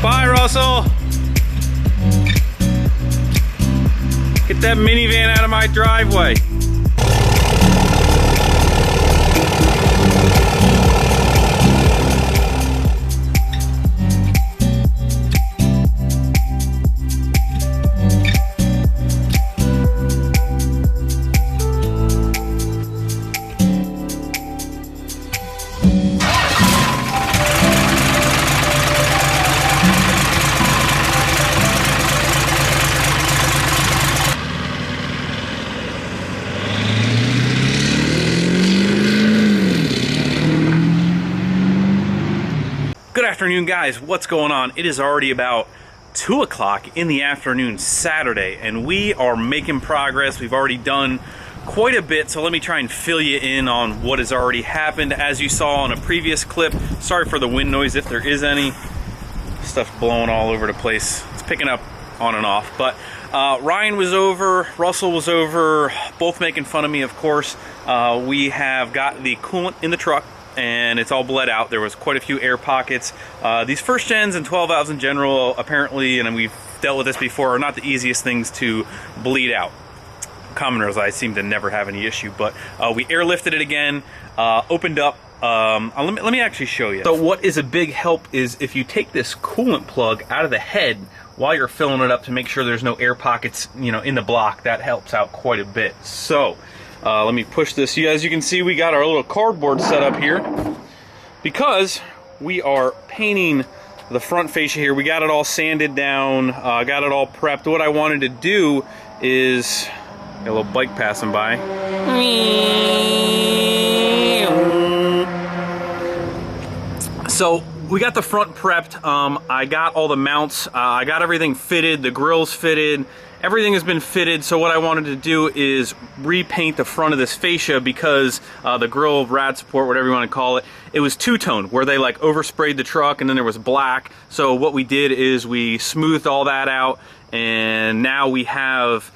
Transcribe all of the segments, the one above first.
Bye, Russell. Get that minivan out of my driveway. Good afternoon, guys. What's going on? It is already about 2 o'clock in the afternoon Saturday, and we are making progress. We've already done quite a bit, so let me try and fill you in on what has already happened. As you saw in a previous clip, sorry for the wind noise if there is any. Stuff blowing all over the place. It's picking up on and off, but Ryan was over, Russell was over, both making fun of me, of course. We have got the coolant in the truck, and it's all bled out. There was quite a few air pockets. These first gens and 12 valves in general, apparently, and we've dealt with this before, are not the easiest things to bleed out. Commoners, I seem to never have any issue, but we airlifted it again, opened up. Let me actually show you. So what is a big help is if you take this coolant plug out of the head while you're filling it up to make sure there's no air pockets, you know, in the block. That helps out quite a bit. So let me push this. As you can see, we got our little cardboard set up here because we are painting the front fascia here. We got it all sanded down, got it all prepped. What I wanted to do is, got a little bike passing by. So we got the front prepped. I got all the mounts. I got everything fitted. The grill's fitted. Everything has been fitted, so what I wanted to do is repaint the front of this fascia because the grill, rad support, whatever you want to call it, it was two-tone, where they like oversprayed the truck and then there was black. So what we did is we smoothed all that out, and now we have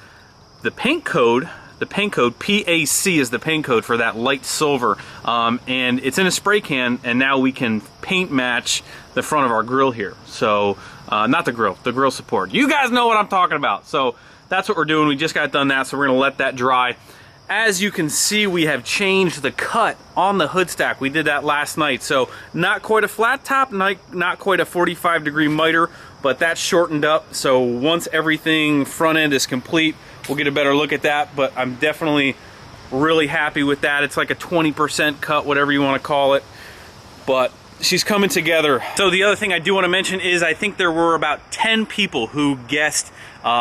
the paint code. The paint code, PAC is the paint code for that light silver, and it's in a spray can, and now we can paint match the front of our grill here. So, not the grill support. You guys know what I'm talking about. So that's what we're doing. We just got done that, so we're gonna let that dry. As you can see, we have changed the cut on the hood stack. We did that last night. So not quite a flat top, not quite a 45-degree miter, but that's shortened up. So once everything front end is complete, we'll get a better look at that, but I'm definitely really happy with that. It's like a 20% cut, whatever you want to call it, but she's coming together. So the other thing I do want to mention is I think there were about 10 people who guessed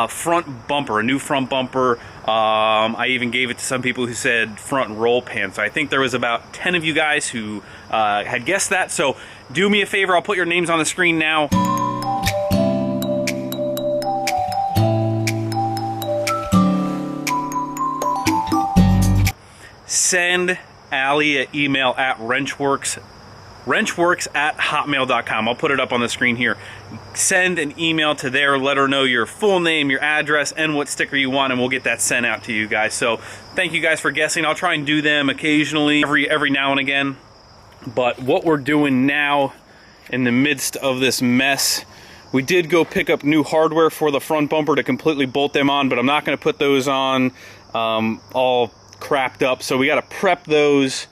front bumper, a new front bumper. I even gave it to some people who said front roll pan. So I think there was about 10 of you guys who had guessed that. So do me a favor, I'll put your names on the screen now. Send Allie an email at wrenchworks@hotmail.com. I'll put it up on the screen here. Send an email to there, let her know your full name, your address, and what sticker you want, and we'll get that sent out to you guys. So thank you guys for guessing. I'll try and do them occasionally, every now and again. But what we're doing now, in the midst of this mess, we did go pick up new hardware for the front bumper to completely bolt them on, but I'm not going to put those on all crapped up, so we got to prep those,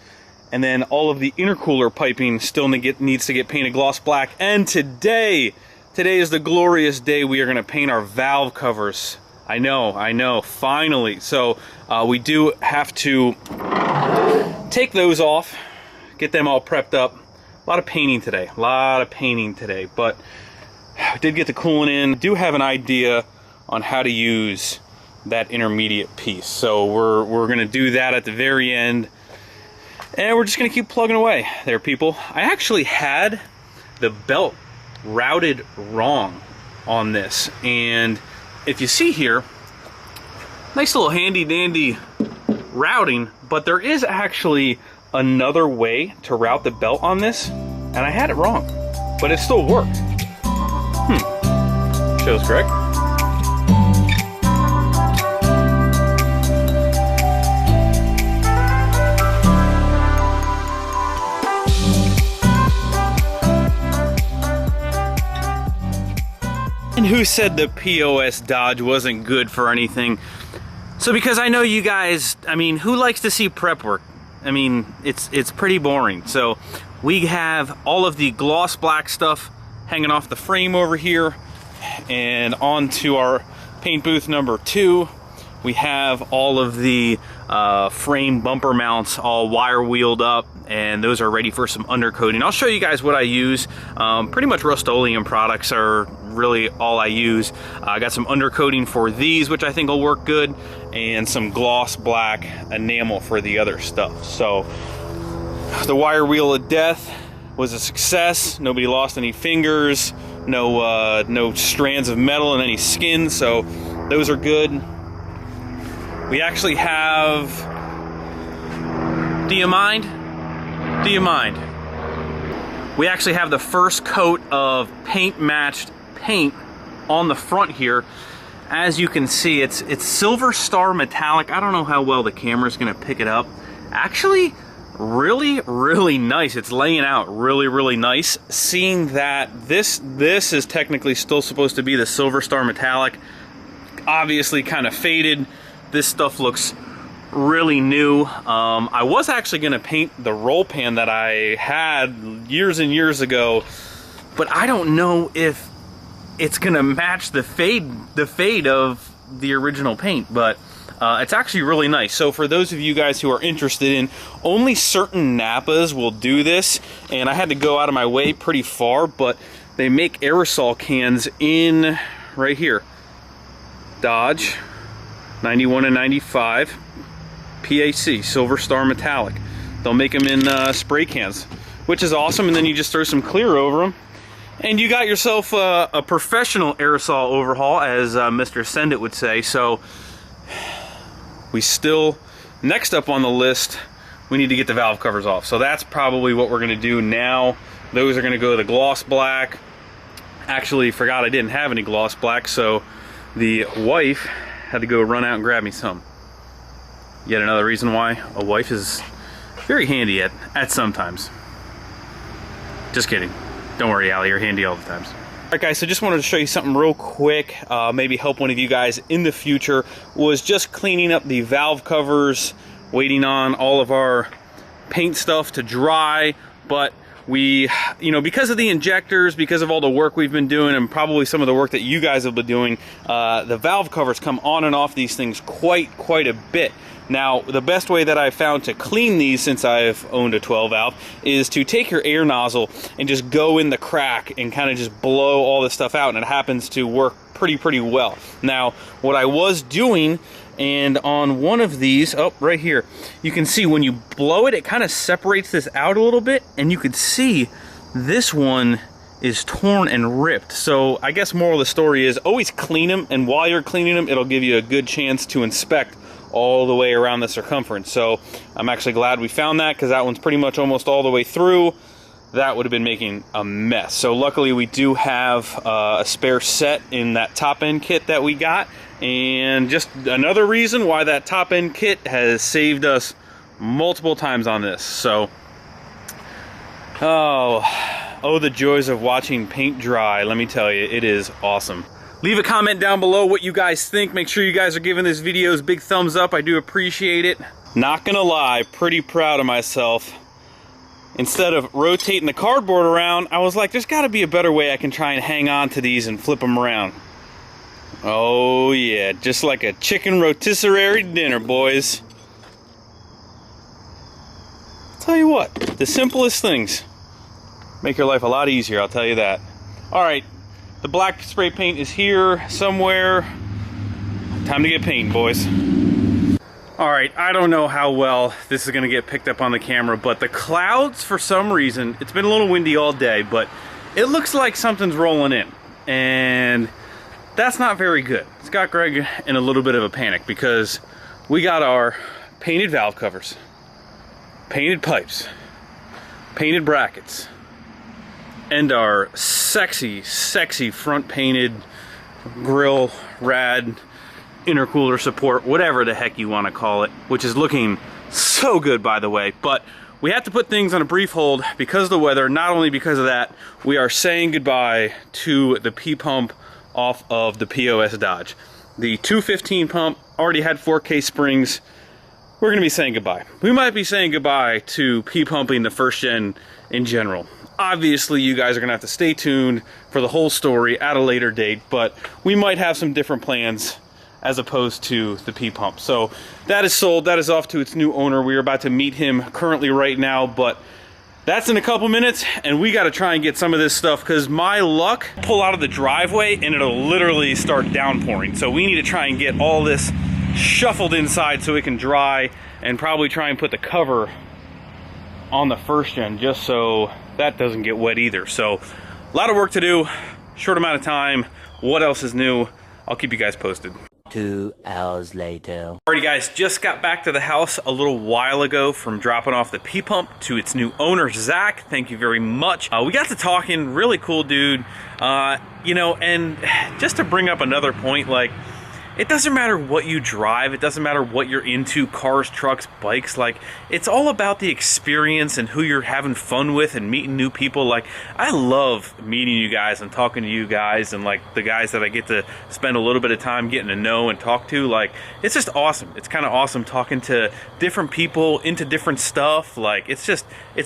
and then all of the intercooler piping still needs to get painted gloss black. And today is the glorious day we are going to paint our valve covers. I know, finally. So we do have to take those off, get them all prepped up. A lot of painting today, but I did get the coolant in. Do have an idea on how to use that intermediate piece, so we're gonna do that at the very end, and we're just gonna keep plugging away there, people. I actually had the belt routed wrong on this, and if you see here, nice little handy dandy routing, but there is actually another way to route the belt on this, and I had it wrong, but it still worked. Shows correct. And who said the POS Dodge wasn't good for anything? So because I know you guys, I mean, who likes to see prep work? I mean, it's pretty boring. So we have all of the gloss black stuff hanging off the frame over here, and onto our paint booth number 2. We have all of the frame bumper mounts all wire wheeled up, and those are ready for some undercoating. I'll show you guys what I use. Pretty much Rust-Oleum products are really all I use. I got some undercoating for these, which I think will work good, and some gloss black enamel for the other stuff. So the wire wheel of death was a success. Nobody lost any fingers, no strands of metal in any skin, so those are good. We actually have, do you mind? Do you mind? We actually have the first coat of paint matched paint on the front here. As you can see, it's Silver Star metallic. I don't know how well the camera's gonna pick it up. Actually, really nice. It's laying out really nice. Seeing that this is technically still supposed to be the Silver Star metallic, obviously kind of faded. This stuff looks really new. I was actually gonna paint the roll pan that I had years and years ago, but I don't know if it's gonna match the fade of the original paint, but it's actually really nice. So for those of you guys who are interested in, only certain Napas will do this, and I had to go out of my way pretty far, but they make aerosol cans in right here. Dodge 91 and 95 PAC Silver Star metallic. They'll make them in spray cans, which is awesome, and then you just throw some clear over them and you got yourself a professional aerosol overhaul, as Mr. Send It would say. So we still, next up on the list, we need to get the valve covers off. So that's probably what we're gonna do now. Those are gonna go to the gloss black. Actually, forgot I didn't have any gloss black, so the wife had to go run out and grab me some. Yet another reason why a wife is very handy at sometimes. Just kidding. Don't worry, Allie, you're handy all the times. Alright guys, so just wanted to show you something real quick, maybe help one of you guys in the future. Was just cleaning up the valve covers, waiting on all of our paint stuff to dry, but we, you know, because of the injectors, because of all the work we've been doing, and probably some of the work that you guys have been doing, the valve covers come on and off these things quite a bit. Now, the best way that I've found to clean these since I've owned a 12 valve is to take your air nozzle and just go in the crack and kind of just blow all this stuff out, and it happens to work pretty well. Now, what I was doing, and on one of these, oh, right here, you can see when you blow it, it kind of separates this out a little bit, and you can see this one is torn and ripped. So I guess moral of the story is always clean them, and while you're cleaning them, it'll give you a good chance to inspect all the way around the circumference. So I'm actually glad we found that, because that one's pretty much almost all the way through. That would have been making a mess. So luckily we do have a spare set in that top end kit that we got, and just another reason why that top end kit has saved us multiple times on this. So oh the joys of watching paint dry. Let me tell you, it is awesome. Leave a comment down below what you guys think. Make sure you guys are giving this video big thumbs up. I do appreciate it. Not gonna lie, pretty proud of myself. Instead of rotating the cardboard around, I was like, there's gotta be a better way I can try and hang on to these and flip them around. Oh yeah, just like a chicken rotisserie dinner, boys. I'll tell you what, the simplest things make your life a lot easier, I'll tell you that. Alright, the black spray paint is here somewhere. Time to get painting, boys. Alright, I don't know how well this is going to get picked up on the camera, but the clouds, for some reason, it's been a little windy all day, but it looks like something's rolling in. And that's not very good. It's got Greg in a little bit of a panic, because we got our painted valve covers, painted pipes, painted brackets, and our sexy front painted grill rad intercooler support, whatever the heck you want to call it, which is looking so good, by the way. But we have to put things on a brief hold because of the weather. Not only because of that, we are saying goodbye to the P-Pump off of the POS Dodge. The 215 pump already had 4K springs. We're going to be saying goodbye. We might be saying goodbye to P-pumping the first gen in general. Obviously, you guys are going to have to stay tuned for the whole story at a later date, but we might have some different plans as opposed to the P-pump. So that is sold. That is off to its new owner. We are about to meet him currently right now, but that's in a couple minutes, and we got to try and get some of this stuff because my luck, pull out of the driveway and it'll literally start downpouring. So we need to try and get all this shuffled inside so it can dry, and probably try and put the cover on the first gen just so that doesn't get wet either. So a lot of work to do, short amount of time. What else is new? I'll keep you guys posted. 2 hours later. Alrighty guys, just got back to the house a little while ago from dropping off the P-pump to its new owner, Zach. Thank you very much. We got to talking, really cool dude. You know, and just to bring up another point, like, it doesn't matter what you drive, it doesn't matter what you're into, cars, trucks, bikes, like, it's all about the experience and who you're having fun with and meeting new people. Like, I love meeting you guys and talking to you guys, and like the guys that I get to spend a little bit of time getting to know and talk to. Like, it's just awesome. It's kind of awesome talking to different people into different stuff. Like, it's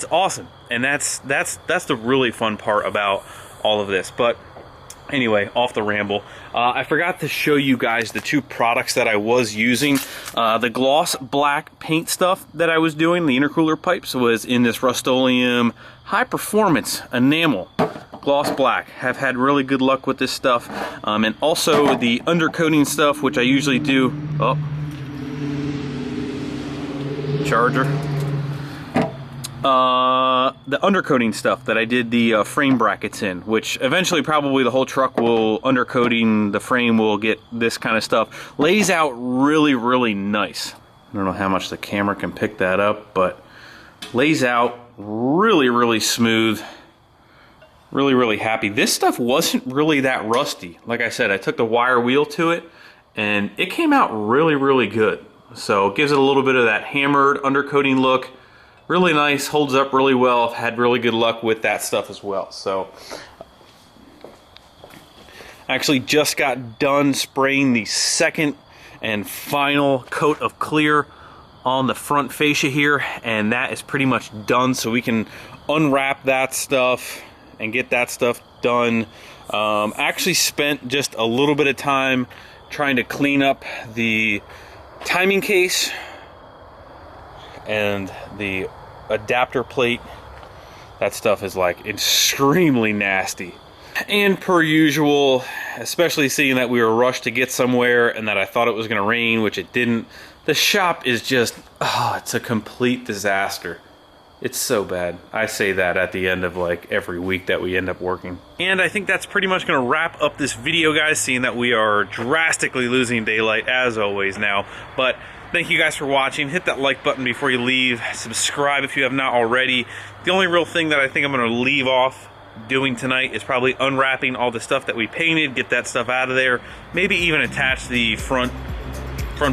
awesome. And that's the really fun part about all of this. But anyway, off the ramble. I forgot to show you guys the two products that I was using. The gloss black paint stuff that I was doing, the intercooler pipes, was in this Rust-Oleum high performance enamel gloss black. Have had really good luck with this stuff. And also the undercoating stuff, which I usually do. Oh, charger. The undercoating stuff that I did the frame brackets in, which eventually probably the whole truck will, undercoating the frame will get this kind of stuff. Lays out really, really nice. I don't know how much the camera can pick that up, but lays out really, really smooth. Really, really happy. This stuff wasn't really that rusty. Like I said, I took the wire wheel to it and it came out really, really good. So it gives it a little bit of that hammered undercoating look. Really nice, holds up really well. I've had really good luck with that stuff as well. So, I actually just got done spraying the second and final coat of clear on the front fascia here, and that is pretty much done. So we can unwrap that stuff and get that stuff done. Actually spent just a little bit of time trying to clean up the timing case and the adapter plate. That stuff is like extremely nasty. And per usual, especially seeing that we were rushed to get somewhere and that I thought it was going to rain, which it didn't, the shop is just, oh, it's a complete disaster. It's so bad. I say that at the end of like every week that we end up working. And I think that's pretty much going to wrap up this video, guys, seeing that we are drastically losing daylight as always now. But thank you guys for watching. Hit that like button before you leave. Subscribe if you have not already. The only real thing that I think I'm going to leave off doing tonight is probably unwrapping all the stuff that we painted, get that stuff out of there. Maybe even attach the front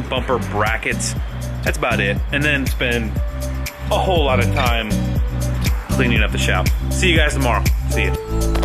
bumper brackets. That's about it. And then spend a whole lot of time cleaning up the shop. See you guys tomorrow. See ya.